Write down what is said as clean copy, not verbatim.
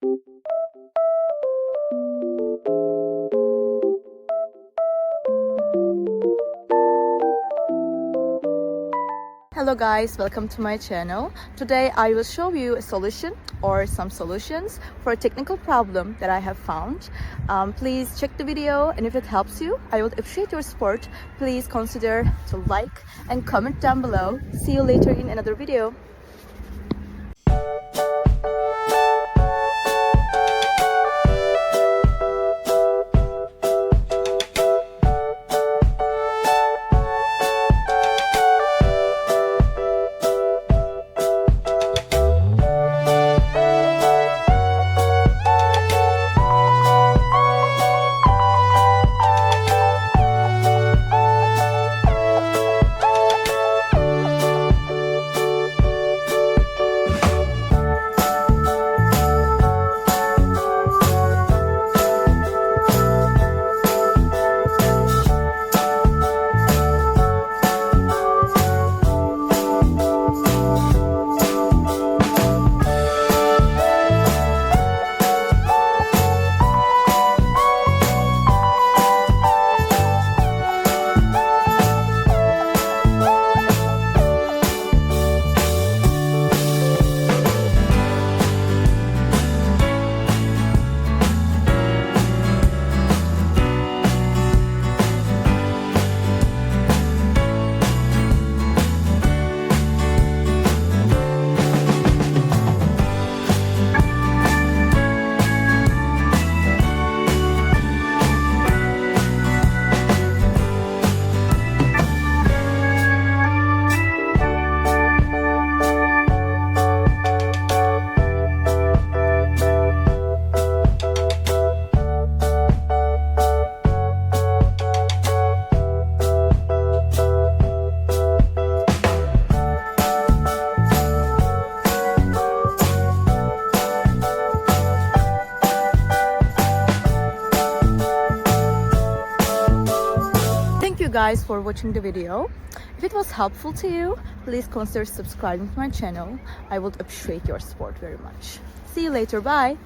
Hello guys, welcome to my channel. Today I will show you a solution or some solutions for a technical problem that I have found. Please check the video, and if it helps you, I would appreciate your support. Please consider to like and comment down below. See you later in another video. Thank you guys for watching the video. If it was helpful to you, please consider subscribing to my channel. I would appreciate your support very much. See you later. Bye.